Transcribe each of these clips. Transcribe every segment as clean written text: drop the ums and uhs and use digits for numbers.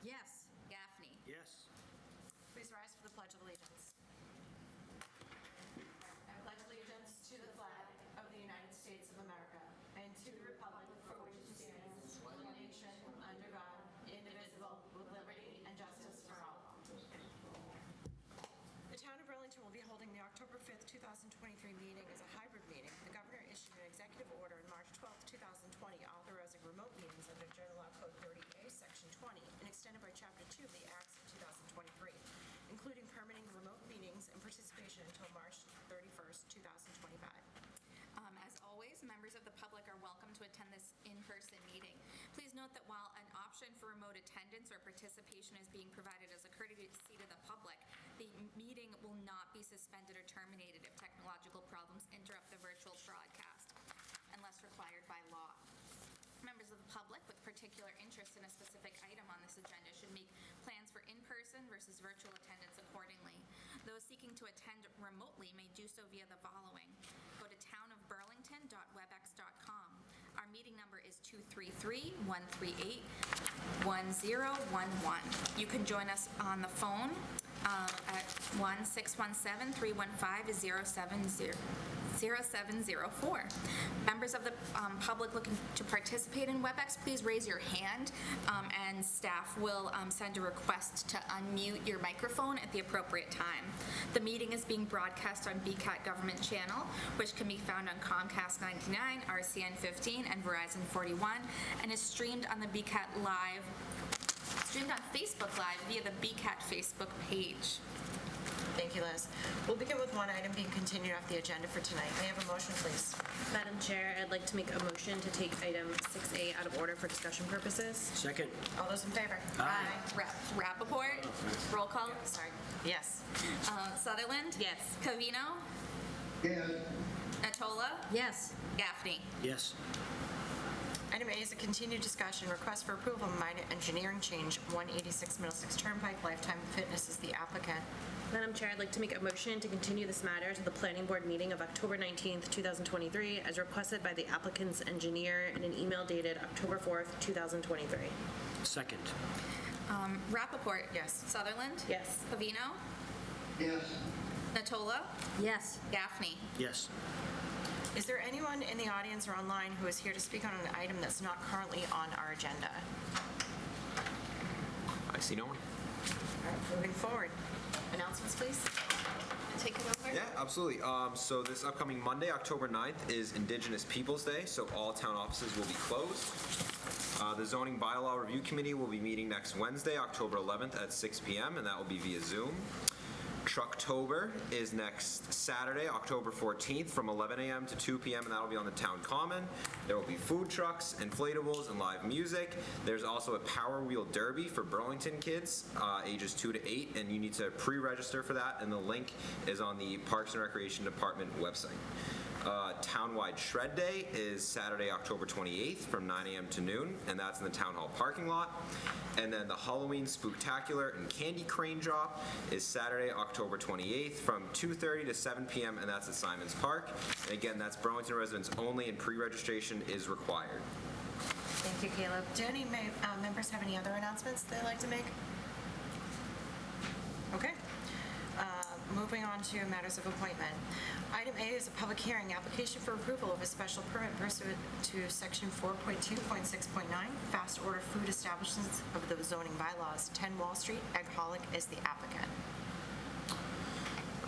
Yes. Gaffney. Yes. Please rise for the Pledge of Allegiance. I pledge allegiance to the flag of the United States of America and to the republic for which it stands, one nation, under God, indivisible, with liberty and justice for all. The Town of Burlington will be holding the October 5th, 2023 meeting as a hybrid meeting. The governor issued an executive order on March 12th, 2020, authorizing remote meetings under General Law Code 30A, Section 20, and extended by Chapter 2 of the Acts of 2023, including permitting remote meetings and participation until March 31st, 2025. As always, members of the public are welcome to attend this in-person meeting. Please note that while an option for remote attendance or participation is being provided as a courtesy to the public, the meeting will not be suspended or terminated if technological problems interrupt the virtual broadcast, unless required by law. Members of the public with particular interest in a specific item on this agenda should make plans for in-person versus virtual attendance accordingly. Those seeking to attend remotely may do so via the following. Go to townofburlington.webex.com. Our meeting number is 233-138-1011. You can join us on the phone at 1-617-315-0704. Members of the public looking to participate in WebEx, please raise your hand, and staff will send a request to unmute your microphone at the appropriate time. The meeting is being broadcast on BCAT Government Channel, which can be found on Comcast 99, RCN 15, and Verizon 41, and is streamed on the BCAT Live, streamed on Facebook Live via the BCAT Facebook page. Thank you, Liz. We'll begin with one item being continued off the agenda for tonight. May I have a motion, please? Madam Chair, I'd like to make a motion to take item 6A out of order for discussion purposes. Second. All those in favor? Aye. Rappaport, roll call. Sorry. Yes. Sutherland. Yes. Covino. Yes. Natola. Yes. Gaffney. Yes. Item A is a continued discussion. Request for approval of minor engineering change, 186 Middlesex Turnpike. Lifetime Fitness is the applicant. Madam Chair, I'd like to make a motion to continue this matter to the Planning Board meeting of October 19th, 2023, as requested by the applicant's engineer in an email dated October 4th, 2023. Second. Rappaport. Yes. Sutherland. Yes. Covino. Yes. Natola. Yes. Gaffney. Yes. Is there anyone in the audience or online who is here to speak on an item that's not currently on our agenda? I see no one. All right, moving forward. Announcements, please. Take it over. Yeah, absolutely. So this upcoming Monday, October 9th, is Indigenous Peoples Day, so all town offices will be closed. The Zoning Bylaw Review Committee will be meeting next Wednesday, October 11th at 6 p.m., and that will be via Zoom. Trucktober is next Saturday, October 14th, from 11 a.m. to 2 p.m., and that will be on the town common. There will be food trucks, inflatables, and live music. There's also a Power Wheel Derby for Burlington kids, ages 2 to 8, and you need to pre-register for that, and the link is on the Parks and Recreation Department website. Townwide Shred Day is Saturday, October 28th from 9 a.m. to noon, and that's in the Town Hall parking lot. And then the Halloween Spooktacular and Candy Crane Drop is Saturday, October 28th from 2:30 to 7 p.m., and that's at Simons Park. And again, that's Burlington residents only, and pre-registration is required. Thank you, Caleb. Do any members have any other announcements they'd like to make? Okay. Moving on to matters of appointment. Item A is a public hearing, application for approval of a special permit pursuant to section 4.2.6.9, fast order food establishments of the zoning bylaws. 10 Wall Street, Eggaholic is the applicant.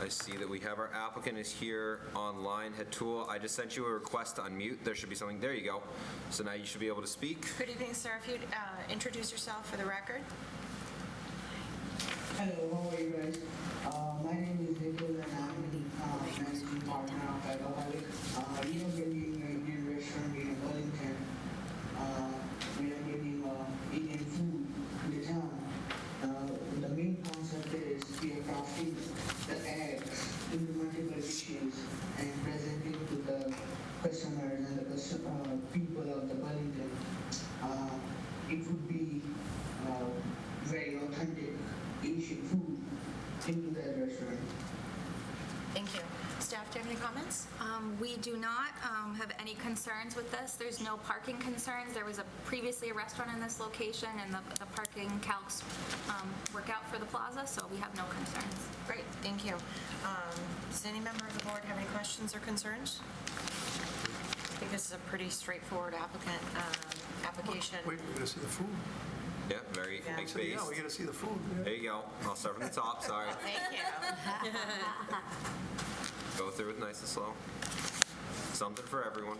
I see that we have our applicant is here online. Hatul, I just sent you a request to unmute. There should be something. There you go. So now you should be able to speak. Good evening, sir. If you'd introduce yourself for the record. Hello, how are you guys? My name is Nikhil and I'm managing partner of Eggaholic. We are building an Indian restaurant in Burlington. We are bringing Indian food to the town. The main concept is we are crafting the eggs into multiple dishes and presenting to the customers and the people of the Burlington. It would be very authentic Asian food, in comments? We do not have any concerns with this. There's no parking concerns. There was previously a restaurant in this location, and the parking calcs work out for the plaza, so we have no concerns. Great, thank you. Does any member of the board have any questions or concerns? I think this is a pretty straightforward application. Wait, we gotta see the food. Yeah, very Yeah. big So, yeah, based. we gotta see the food. There you go. I'll start from the top, sorry. Thank you. Go through it nice and slow. Something for everyone.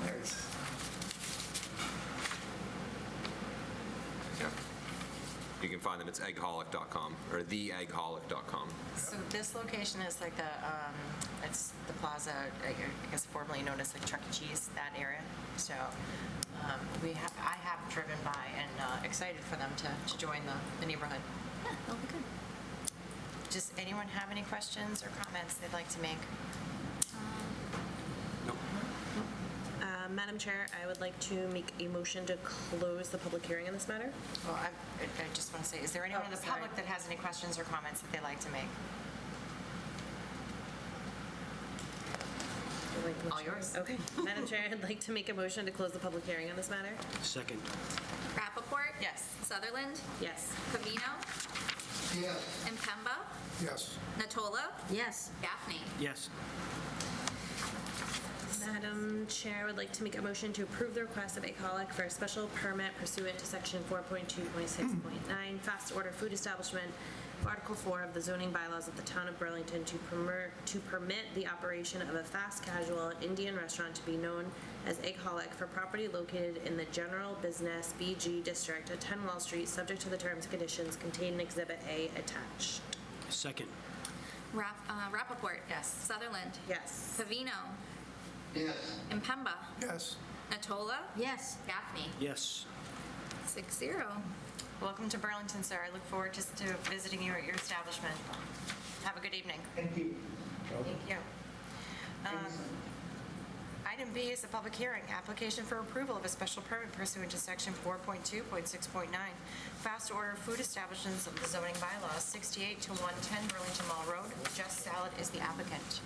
Nice. Yeah. You can find them, it's eggholic.com, or theeggholic.com. So this location is like it's the plaza, I guess formerly known as like Chuck E. Cheese, that area. So I have driven by and excited for them to join the neighborhood. Yeah, that'll be good. Does anyone have any questions or comments they'd like to make? Madam Chair, I would like to make a motion to close the public hearing on this matter. Well, I just want to say, is there anyone in the sorry. public that has any questions or comments that they'd like to make? All yours. Okay. Madam Chair, I'd like to make a motion to close the public hearing on this matter. Second. Rappaport? Yes. Sutherland? Yes. Pavino? Yes. Impemba? Yes. Natola? Yes. Gaffney? Yes. Madam Chair, I would like to make a motion to approve the request of Eggholic for a special permit pursuant to Section 4.2.6.9, fast order food establishment, Article 4 of the zoning bylaws of the Town of Burlington to permit the operation of a fast casual Indian restaurant to be known as Eggholic for property located in the General Business BG District at 10 Wall Street, subject to the terms and conditions contained in Exhibit A attached. Second. Rappaport? Yes. Sutherland? Yes. Pavino? Yes. Impemba? Yes. Natola? Yes. Gaffney? Yes. 6-0. Welcome to Burlington, sir. I look forward to visiting you at your establishment. Have a good evening. Thank you. Thank you. Item B is a public hearing, application for approval of a special permit pursuant to Section 4.2.6.9, fast order food establishments of the zoning bylaws, 68 to 110 Burlington Mall Road. Just Salad is the applicant.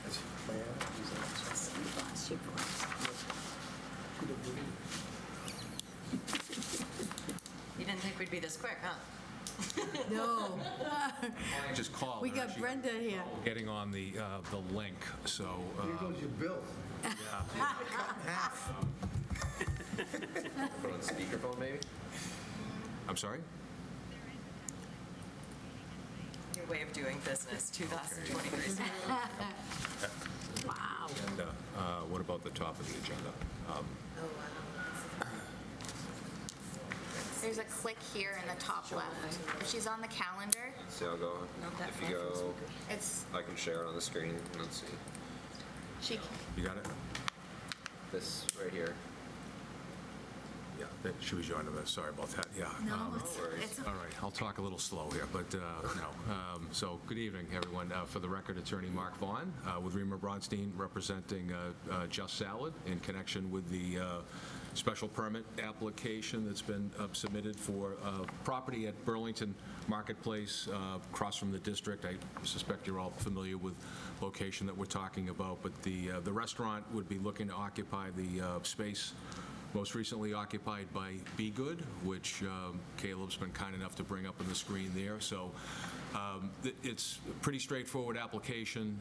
You didn't think we'd be this quick, huh? No, Just called. we They're got actually Brenda here. Getting on the link, so. Here goes your bill. Put on speakerphone, maybe? I'm sorry? Your way of doing business, 2023. Wow. And what about the top of the agenda? There's a click here in the top left. If she's on the calendar, See, I'll go, if you go, it's, I can share it on the screen. Let's see. she, You got it? This right here. Yeah, she was joining us, sorry about that, yeah. no, worries. it's, All right, I'll talk a little slow here, but no. So, good evening, everyone. For the record, Attorney Mark Vaughn with Reamer Bronstein representing Just Salad in connection with the special permit application that's been submitted for property at Burlington Marketplace across from the district. I suspect you're all familiar with location that we're talking about, but the restaurant would be looking to occupy the space most recently occupied by Be Good, which Caleb's been kind enough to bring up on the screen there. So it's a pretty straightforward application.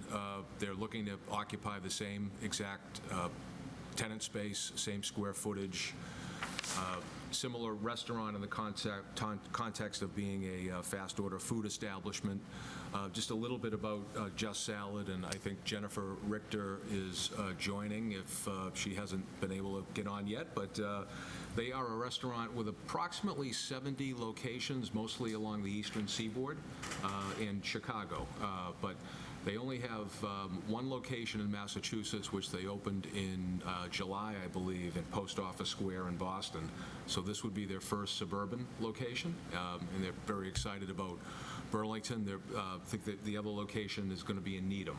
They're looking to occupy the same exact tenant space, same square footage, similar restaurant in the context of being a fast order food establishment. Just a little bit about Just Salad, and I think Jennifer Richter is joining if she hasn't been able to get on yet, but they are a restaurant with approximately 70 locations, mostly along the eastern seaboard in Chicago. But they only have one location in Massachusetts, which they opened in July, I believe, in Post Office Square in Boston. So this would be their first suburban location, and they're very excited about Burlington. I think that the other location is going to be in Needham,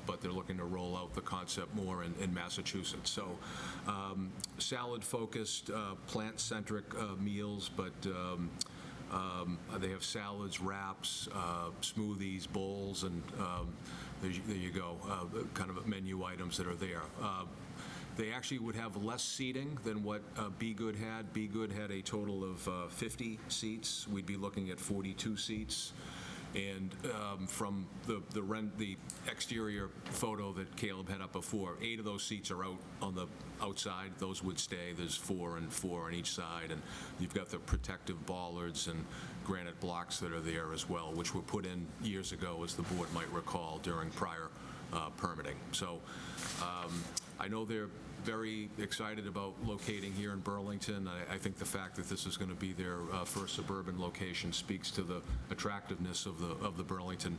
but they're looking to roll out the concept more in Massachusetts. So salad-focused, plant-centric meals, but they have salads, wraps, smoothies, bowls, and there you go, kind of menu items that are there. They actually would have less seating than what Be Good had. Be Good had a total of 50 seats. We'd be looking at 42 seats. And from the exterior photo that Caleb had up before, 8 of those seats are out on the outside. Those would stay. There's 4 and 4 on each side. And you've got the protective bollards and granite blocks that are there as well, which were put in years ago, as the board might recall, during prior permitting. So I know they're very excited about locating here in Burlington. I think the fact that this is going to be their first suburban location speaks to the attractiveness of the Burlington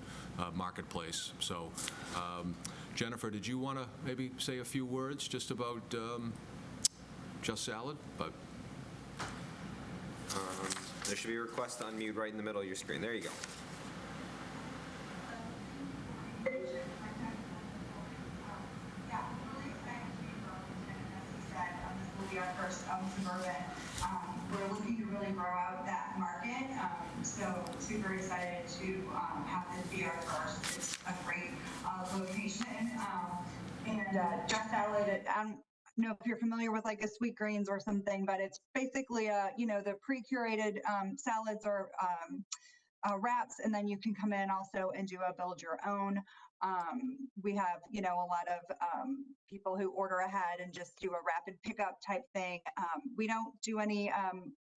marketplace. So, Jennifer, did you want to maybe say a few words just about Just Salad? But There should be a request to unmute right in the middle of your screen. There you go. Will be our first suburban. We're looking to really grow out that market, so super excited to have this be our first. It's a great location, and Just Salad. I don't know if you're familiar with like a Sweet Greens or something, but it's basically the pre-curated salads or wraps, and then you can come in also and do a build your own. We have, a lot of people who order ahead and just do a rapid pickup type thing. We don't do any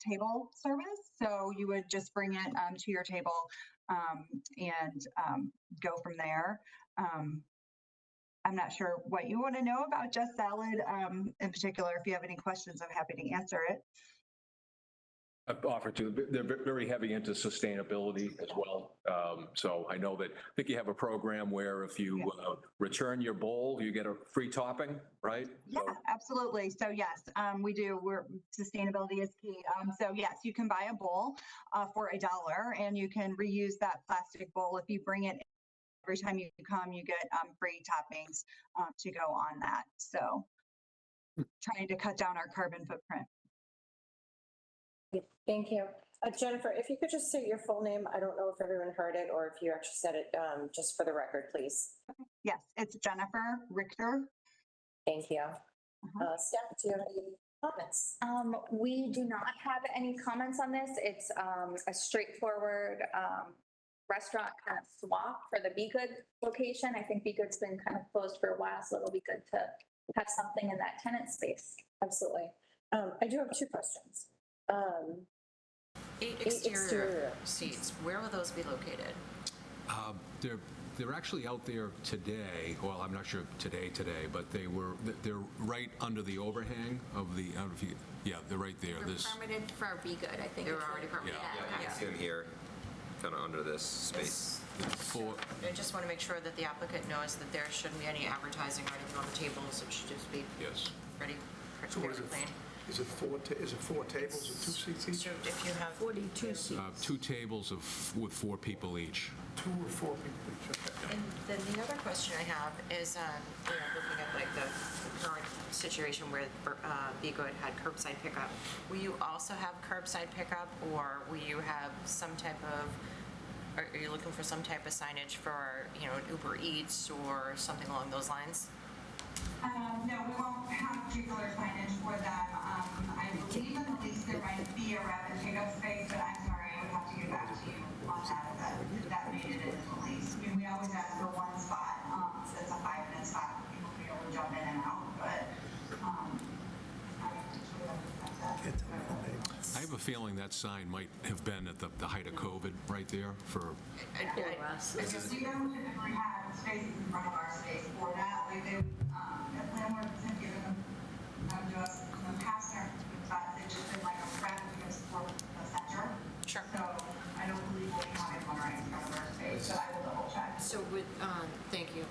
table service, so you would just bring it to your table and go from there. I'm not sure what you want to know about Just Salad in particular. If you have any questions, I'm happy to answer it. I've offered to. They're very heavy into sustainability as well. So I know that, I think you have a program where if you return your bowl, you get a free topping, right? Yeah, absolutely. So yes, we do. Sustainability is key. So yes, you can buy a bowl for $1 and you can reuse that plastic bowl. If you bring it every time you come, you get free toppings to go on that. So trying to cut down our carbon footprint. Thank you. Jennifer, if you could just say your full name. I don't know if everyone heard it or if you actually said it just for the record, please. Yes, it's Jennifer Richter. Thank you. Steph, do you have any comments? We do not have any comments on this. It's a straightforward restaurant kind of swap for the Be Good location. I think Be Good's been kind of closed for a while, so it'll be good to have something in that tenant space. Absolutely. I do have 2 questions. 8 exterior seats, where will those be located? They're actually out there today. Well, I'm not sure today, but they're right under the overhang of the. They're right there. They're permitted for Be Good, I think. They were already permitted. Yeah, you can see them here, kind of under this space. I just want to make sure that the applicant knows that there shouldn't be any advertising or anything on the tables. It should just be ready, So what is it? plain. Is it 4 tables or 2 seats each? So if you have 42 seats. 2 tables with 4 people each. 2 or 4 people each. Okay. And then the other question I have is, looking at like the current situation where Be Good had curbside pickup, will you also have curbside pickup, or will you have some type of, are you looking for some type of signage for, Uber Eats or something along those lines? No, we won't have particular signage for them. I believe in the lease there might be a rapid pickup space, but I'm sorry, I would have to get back to you on that. That made it into the lease. I mean, we always ask for one spot. So it's a 5-minute spot for people to be able to jump in and out. But I have a feeling that sign might have been at the height of COVID right there for. we don't typically have spaces in front of our space for that. Like the landlords have given them to us in the past, but they've just been like a rapid pickup for the center. Sure. So I don't believe we'll be having one right in front of our space, but I will double check. So thank you.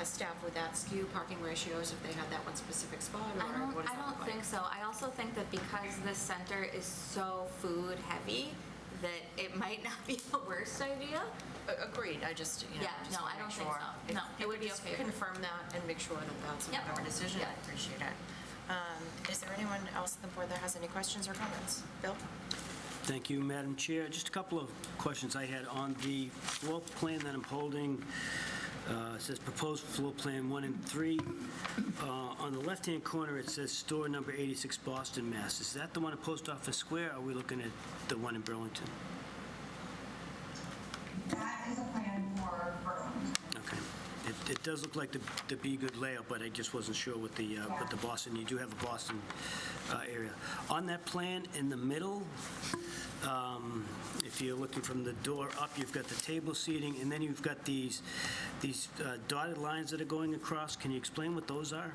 Staff, would that skew parking ratios if they had that one specific spot, or what does I that don't look like? think so. I also think that because this center is so food heavy, that it might not be the worst idea. Agreed. I just, Yeah, just no, wanna I don't make think sure. so. If No, it you would could be just okay. confirm that and make sure that that's a Yep. government decision. Yep. I appreciate it. Is there anyone else on the board that has any questions or comments? Bill? Thank you, Madam Chair. Just a couple of questions I had on the floor plan that I'm holding. It says proposed floor plan 1 and 3. On the left-hand corner, it says store number 86 Boston, Mass. Is that the one at Post Office Square, or are we looking at the one in Burlington? That is a plan for Burlington. Okay. It does look like the Be Good layout, but I just wasn't sure with the Boston. You do have a Boston area. On that plan, in the middle, if you're looking from the door up, you've got the table seating, and then you've got these dotted lines that are going across. Can you explain what those are?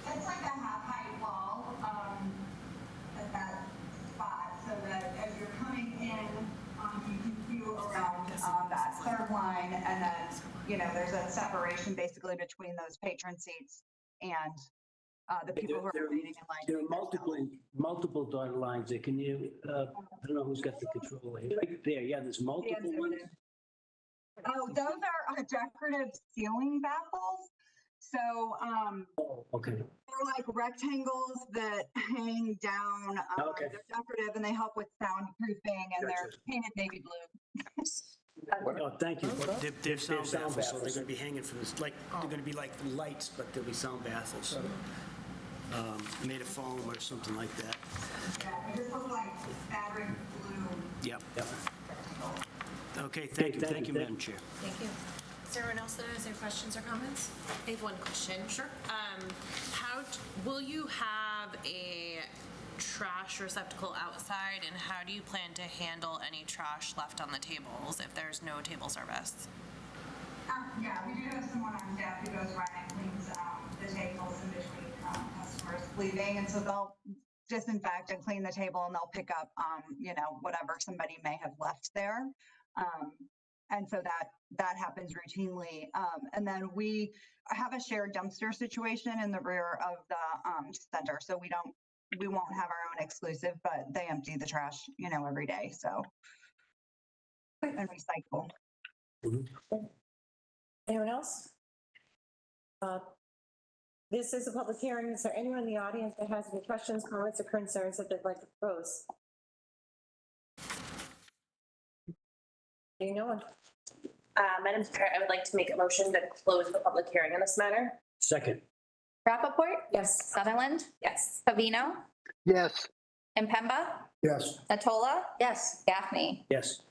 It's like a half-height wall at that spot, so that as you're coming in, you can view around that third line, and then, there's a separation basically between those patron seats and the people who are waiting in line. There are multiple dotted lines there. Can you, I don't know who's got the control here. Right there, yeah, there's multiple ones. Oh, those are decorative ceiling baffles. So, Okay. they're like rectangles that hang down. Okay. They're decorative and they help with soundproofing, and they're Gotcha. painted navy blue. Oh, thank you. They're sound baffles, so they're going to be hanging from this, like, they're going to be like lights, but they'll be sound baffles. Made of foam or something like that. Yeah, they just look like fabric blue. Yep. Okay, thank you, Madam Chair. Thank you. Is there anyone else that has any questions or comments? I have one question. Sure. Will you have a trash receptacle outside, and how do you plan to handle any trash left on the tables if there's no table service? Yeah, we do have someone on staff who goes around and cleans the tables in between customers leaving, and so they'll disinfect and clean the table, and they'll pick up, whatever somebody may have left there. And so that happens routinely. And then we have a shared dumpster situation in the rear of the center, so we won't have our own exclusive, but they empty the trash, every day. So and recycle. Anyone else? This is a public hearing. Is there anyone in the audience that has any questions, comments, or concerns that they'd like to pose? No one. Madam Chair, I would like to make a motion to close the public hearing on this matter. Second. Rappaport? Yes. Sutherland? Yes. Pavino? Yes. Impemba? Yes. Natola? Yes. Gaffney? Yes.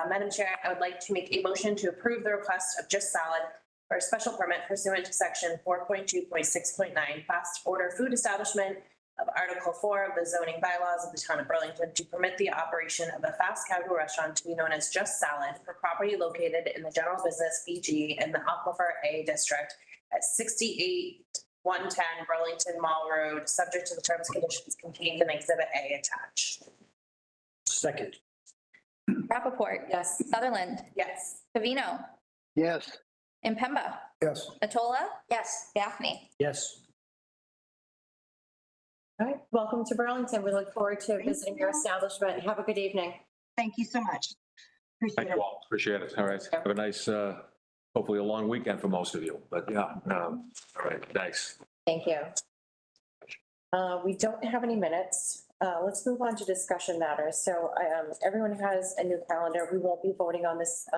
Madam Chair, I would like to make a motion to approve the request of Just Salad for a special permit pursuant to section 4.2.6.9 fast order food establishment of Article 4 of the zoning bylaws of the town of Burlington to permit the operation of a fast casual restaurant to be known as Just Salad for property located in the general business BG in the Aquifer A district at 68-110 Burlington Mall Road, subject to the terms and conditions contained in Exhibit A attached. Second. Rappaport? Yes. Sutherland? Yes. Pavino? Yes. Impemba? Yes. Natola? Yes. Gaffney? Yes. All right. Welcome to Burlington. We look forward to visiting your establishment. Have a good evening. Thank you so much. Appreciate Thank it. you all. Appreciate it. All right. Have a nice, hopefully a long weekend for most of you, but yeah. All right. Thanks. Thank you. We don't have any minutes. Let's move on to discussion matters. So everyone has a new calendar. We won't be voting on this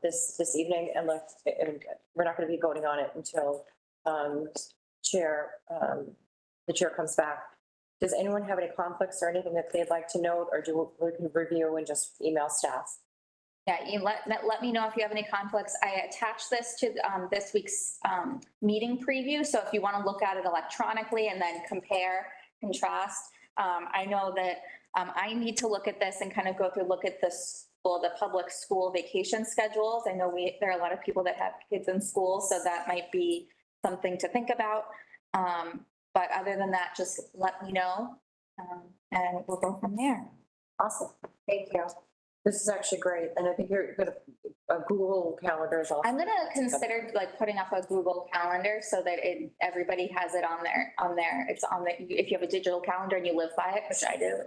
this evening, and we're not going to be voting on it until the chair comes back. Does anyone have any conflicts or anything that they'd like to note, or we can review and just email staff? Yeah, you let me know if you have any conflicts. I attached this to this week's meeting preview, so if you want to look at it electronically and then compare, contrast. I know that I need to look at this and kind of look at the public school vacation schedules. I know there are a lot of people that have kids in school, so that might be something to think about. But other than that, just let me know, and we'll go from there. Awesome. Thank you. This is actually great. And I think you're going to, a Google Calendar is also. I'm going to consider putting up a Google Calendar so that everybody has it on there. It's on the, if you have a digital calendar and you live by it, which I do.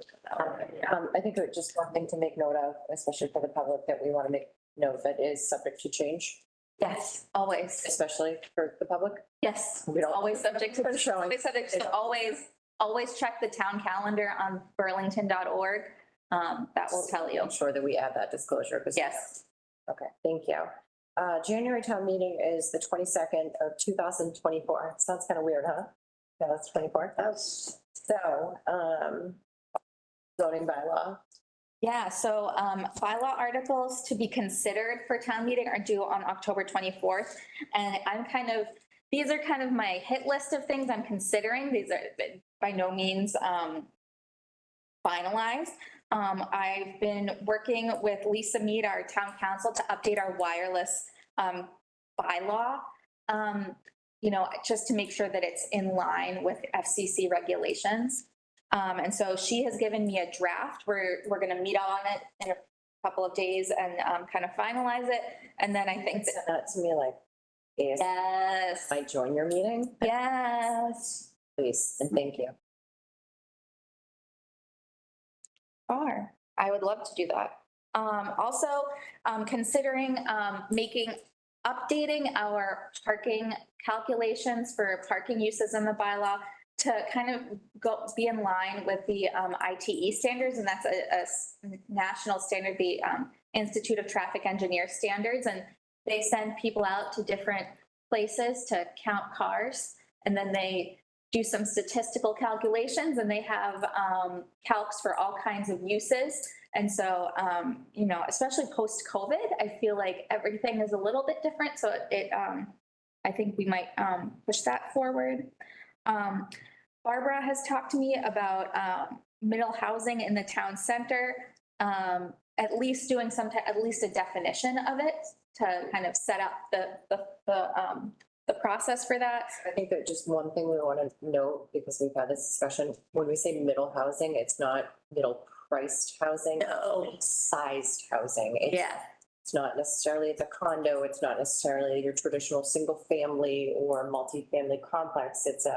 I think it's just one thing to make note of, especially for the public, that we want to make note that is subject to change. Yes, always. Especially for the public. Yes, We don't- always subject to showing. always subject to always check the town calendar on burlington.org. That will tell you. I'm sure that we add that disclosure. Because Yes. Okay, thank you. January town meeting is the 22nd of 2024. Sounds kind of weird, huh? Yeah, that's 24. So, zoning bylaw. Yeah, so bylaw articles to be considered for town meeting are due on October 24th. And these are kind of my hit list of things I'm considering. These are by no means finalized. I've been working with Lisa Mead, our town council, to update our wireless bylaw, just to make sure that it's in line with FCC regulations. And so she has given me a draft. We're going to meet on it in a couple of days and kind of finalize it. And then I think Send that to me like, yes, might join your meeting, yes, please, and thank you. I would love to do that. Also, considering updating our parking calculations for parking uses in the bylaw to kind of be in line with the ITE standards, and that's a national standard, the Institute of Traffic Engineers standards, and they send people out to different places to count cars, and then they do some statistical calculations, and they have calcs for all kinds of uses. And so, especially post-COVID, I feel like everything is a little bit different. So I think we might push that forward. Barbara has talked to me about middle housing in the town center, at least doing at least a definition of it to kind of set up the process for that. I think that just one thing we want to note, because we've had this discussion, when we say middle housing, it's not middle priced housing. No. It's sized housing. It's not necessarily, it's a condo. It's not necessarily your traditional single family or multifamily complex. It's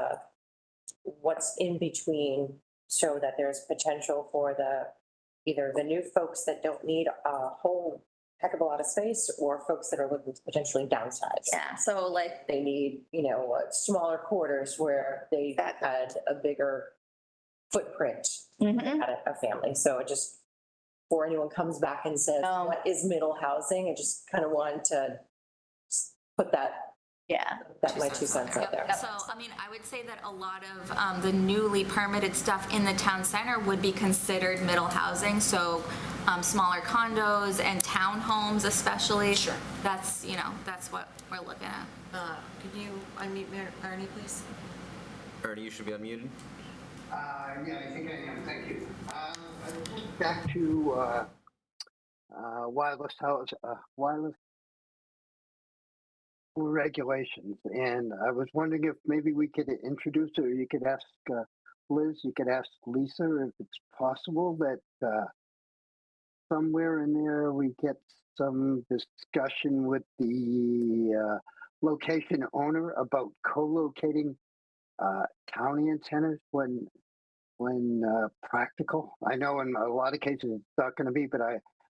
what's in between, so that there's potential for either the new folks that don't need a whole heck of a lot of space, or folks that are looking to potentially downsize. Yeah, so like They need, smaller quarters where they had a bigger footprint at a family. So it just, before anyone comes back and says, what is middle housing? I just kind of wanted to put that, my 2 cents out there. So, I would say that a lot of the newly permitted stuff in the town center would be considered middle housing. So smaller condos and townhomes especially. Sure. That's what we're looking at. Could you unmute Ernie, please? Ernie, you should be unmuted. Yeah, I think I am. Thank you. Back to wireless regulations, and I was wondering if maybe we could introduce, or you could ask Liz, you could ask Lisa if it's possible that somewhere in there we get some discussion with the location owner about co-locating county antennas when practical. I know in a lot of cases it's not going to be, but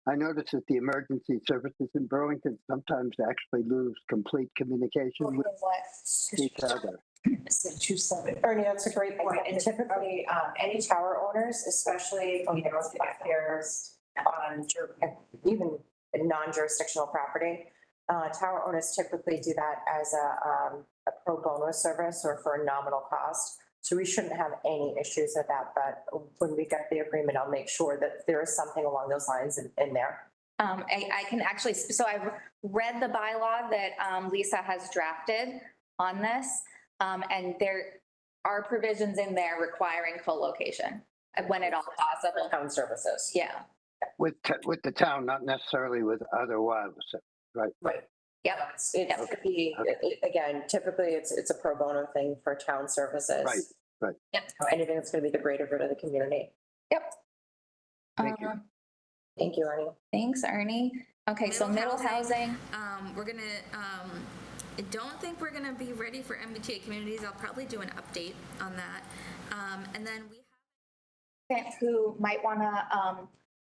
I noticed that the emergency services in Burlington sometimes actually lose complete communication with each other. Ernie, that's a great point. And typically, any tower owners, especially, if there's even non-jurisdictional property, tower owners typically do that as a pro bono service or for a nominal cost. So we shouldn't have any issues with that. But when we get the agreement, I'll make sure that there is something along those lines in there. I can actually, so I've read the bylaw that Lisa has drafted on this, and there are provisions in there requiring co-location when at all possible. Town services. Yeah. With the town, not necessarily with other wireless, right? Right. Yep. It could be, again, typically it's a pro bono thing for town services. Right. Yep. Anything that's going to be the greater good of the community. Yep. Thank you. Thank you, Ernie. Thanks, Ernie. Okay, so middle housing. We're gonna, I don't think we're gonna be ready for MBTA communities. I'll probably do an update on that. And then we have Who might want to,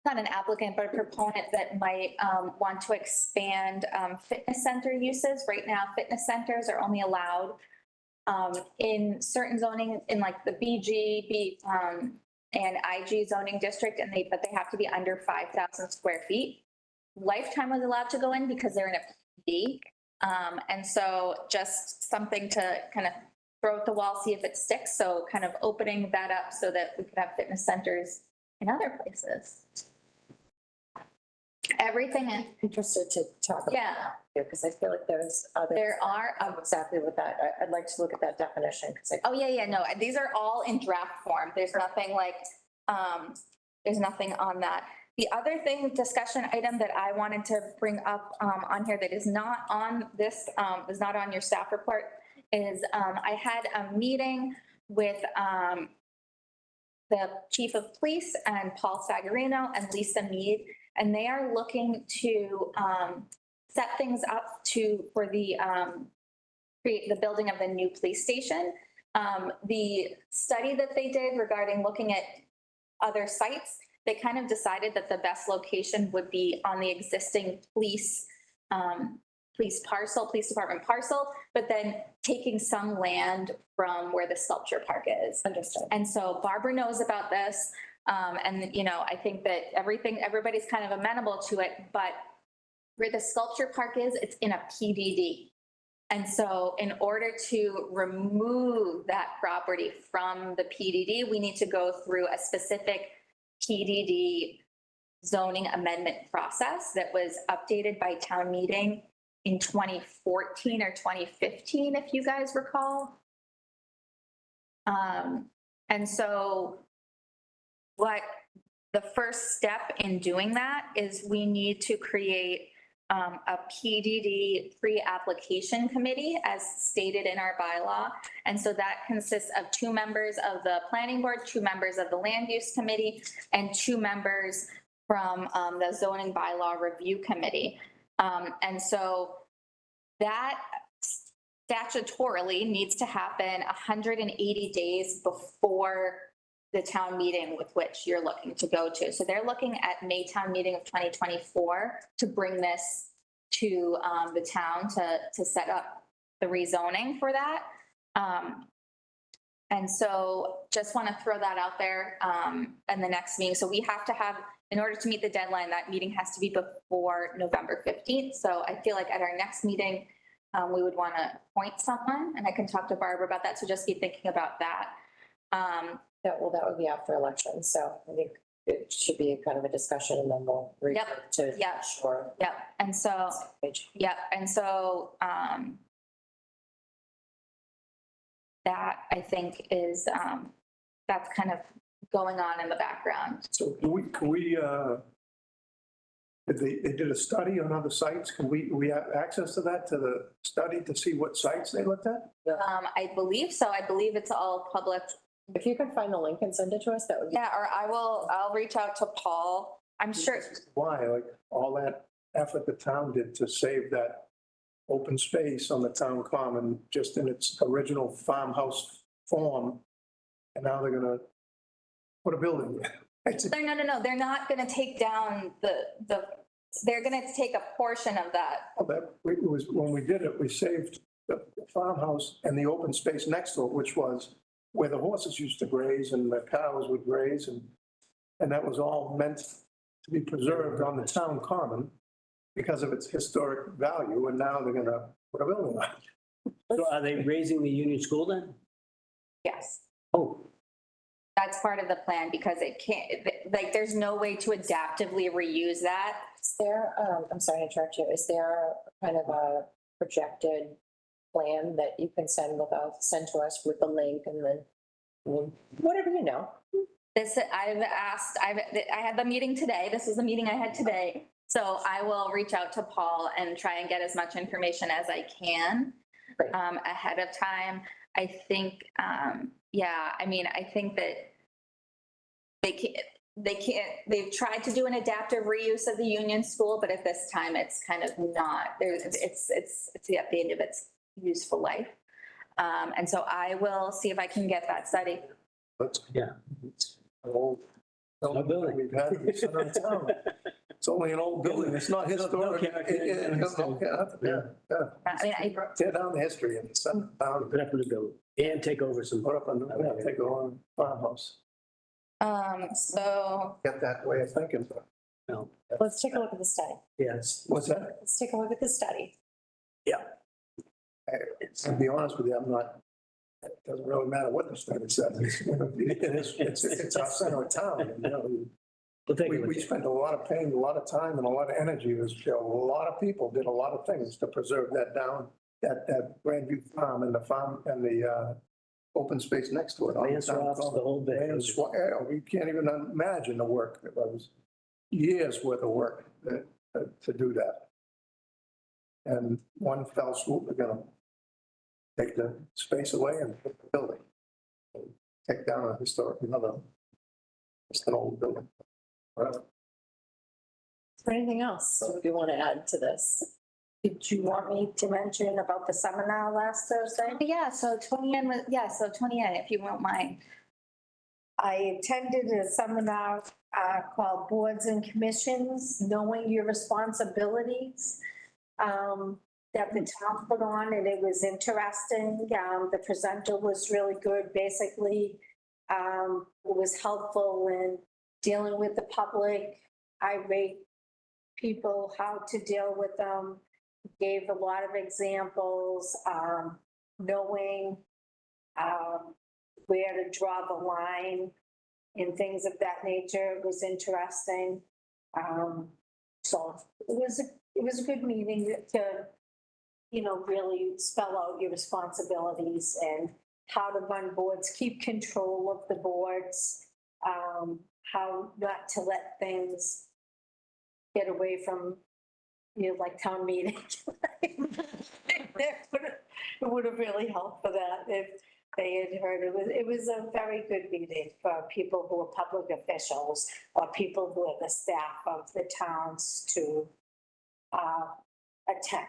not an applicant, but a proponent that might want to expand fitness center uses. Right now, fitness centers are only allowed in certain zoning, in like the BG, and IG zoning district, but they have to be under 5,000 square feet. Lifetime was allowed to go in because they're in a PD. And so just something to kind of throw at the wall, see if it sticks. So kind of opening that up so that we could have fitness centers in other places. Everything in. Interested to talk about Yeah. that too, because I feel like there's other. There are, Exactly what that, I'd like to look at that definition because I. oh, yeah, no, these are all in draft form. There's nothing like, there's nothing on that. The other thing, discussion item that I wanted to bring up on here that is not on this, is not on your staff report, is I had a meeting with the chief of police and Paul Sagarino and Lisa Mead, and they are looking to set things up for the create the building of the new police station. The study that they did regarding looking at other sites, they kind of decided that the best location would be on the existing police department parcel, but then taking some land from where the sculpture park is. Understood. And so Barbara knows about this. And, you know, I think that everybody's kind of amenable to it, but where the sculpture park is, it's in a PDD. And so in order to remove that property from the PDD, we need to go through a specific PDD zoning amendment process that was updated by town meeting in 2014 or 2015, if you guys recall. And so what the first step in doing that is we need to create a PDD pre-application committee as stated in our bylaw. And so that consists of 2 members of the planning board, 2 members of the land use committee, and 2 members from the zoning bylaw review committee. And so that statutorily needs to happen 180 days before the town meeting with which you're looking to go to. So they're looking at May town meeting of 2024 to bring this to the town to set up the rezoning for that. And so just want to throw that out there in the next meeting. So we have to have, in order to meet the deadline, that meeting has to be before November 15th. So I feel like at our next meeting, we would want to appoint someone, and I can talk to Barbara about that. So just be thinking about that. That would be after election, so I think it should be kind of a discussion and then we'll read to. Yep. Sure. Yep. And so, that I think is, that's kind of going on in the background. So can we, they did a study on other sites. Can we have access to that, to the study to see what sites they looked at? I believe so. I believe it's all public. If you can find the link and send it to us, that would be. Yeah, or I'll reach out to Paul. I'm sure. Why, like, all that effort the town did to save that open space on the town common, just in its original farmhouse form, and now they're gonna put a building there. No. They're not going to take down they're going to take a portion of that. When we did it, we saved the farmhouse and the open space next to it, which was where the horses used to graze and the cows would graze, and that was all meant to be preserved on the town common because of its historic value, and now they're gonna put a building on it. So are they raising the Union School then? Yes. Oh. That's part of the plan because it can't, like, there's no way to adaptively reuse that. Is there, I'm sorry to interrupt you, is there kind of a projected plan that you can send to us with the link and then whatever you know? I had the meeting today. This was the meeting I had today. So I will reach out to Paul and try and get as much information as I can ahead of time. I think, I think that they've tried to do an adaptive reuse of the Union School, but at this time it's kind of not, it's at the end of its useful life. And so I will see if I can get that study. It's an old building we've had in the center of town. It's only an old building. It's not historic. Tear down the history and send it down. Put up a new building and take over some. Put up a take over farmhouse. So. Get that way of thinking. No, Let's take a look at the study. yes. What's that? Let's take a look at the study. Yeah. To be honest with you, I'm not, it doesn't really matter what the study says. It's our center of town, you know. We'll take a look We at it. spent a lot of pain, a lot of time, and a lot of energy to show. A lot of people did a lot of things to preserve that Grandview farm and the open space next to it. on the Lance town Ross, common. the whole bit. We can't even imagine the work. It was years worth of work to do that. And one fell swoop, we're gonna take the space away and put the building. Take down a historic, just an old building. Whatever. Is there anything else you want to add to this? Did you want me to mention about the seminar last Thursday? Yeah, so 20N was, yeah, so 20N, if you won't mind. I attended a seminar called Boards and Commissions, Knowing Your Responsibilities, that the town put on, and it was interesting. The presenter was really good. Basically, it was helpful in dealing with the public, irate people, how to deal with them. Gave a lot of examples, knowing where to draw the line and things of that nature. It was interesting. So it was a good meeting to, really spell out your responsibilities and how to run boards, keep control of the boards, how not to let things get away from, like town meeting. It would have really helped for that if they had heard. It was a very good meeting for people who are public officials or people who are the staff of the towns to attend.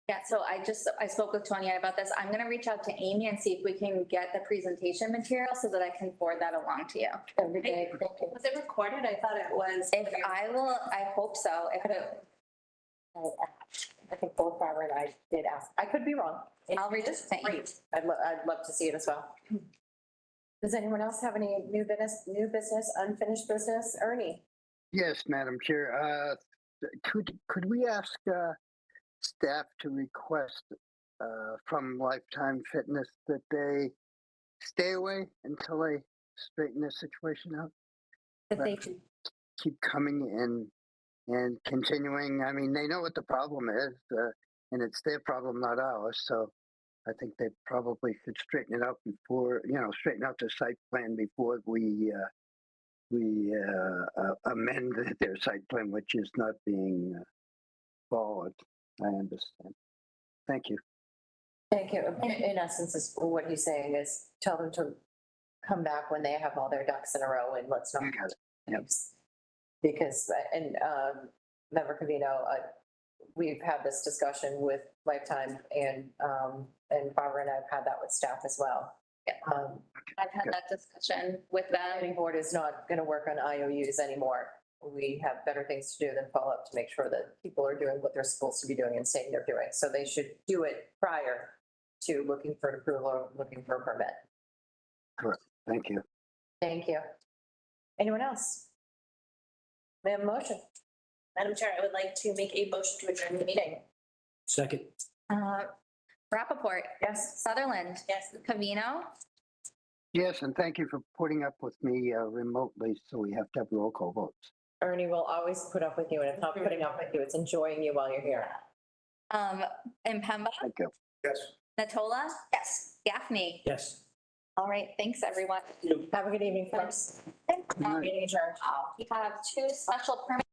Yeah, so I spoke with Tony about this. I'm gonna reach out to Amy and see if we can get the presentation material so that I can forward that along to you. Every day. Was it recorded? I thought it was. I hope so. I think both Barbara and I did ask. I could be wrong. I'll read it. Great. I'd love to see it as well. Does anyone else have any new business, unfinished business? Ernie? Yes, Madam Chair. Could we ask staff to request from Lifetime Fitness that they stay away until they straighten this situation out? That they should keep coming in and continuing. I mean, they know what the problem is, and it's their problem, not ours. So I think they probably should straighten it out before, straighten out the site plan before we amend their site plan, which is not being followed. I understand. Thank you. Thank you. In essence, is what he's saying is tell them to come back when they have all their ducks in a row and let's not. Yep. Because, and Member Covino, we've had this discussion with Lifetime and Barbara and I've had that with staff as well. I've had that discussion with The them. planning board is not going to work on IOUs anymore. We have better things to do than follow up to make sure that people are doing what they're supposed to be doing and saying they're doing. So they should do it prior to looking for an approval or looking for a permit. Correct. Thank you. Thank you. Anyone else? We have a motion. Madam Chair, I would like to make a motion to adjourn the meeting. Second. Rappaport. Yes. Sutherland. Yes. Covino. Yes, and thank you for putting up with me remotely, so we have to have roll call votes. Ernie will always put up with you, and it's not putting up with you, it's enjoying you while you're here. Impemba. Thank you. Yes. Natola. Yes. Gaffney. Yes. All right, thanks, everyone. Have a good evening, folks. Meeting adjourned. We have two special permits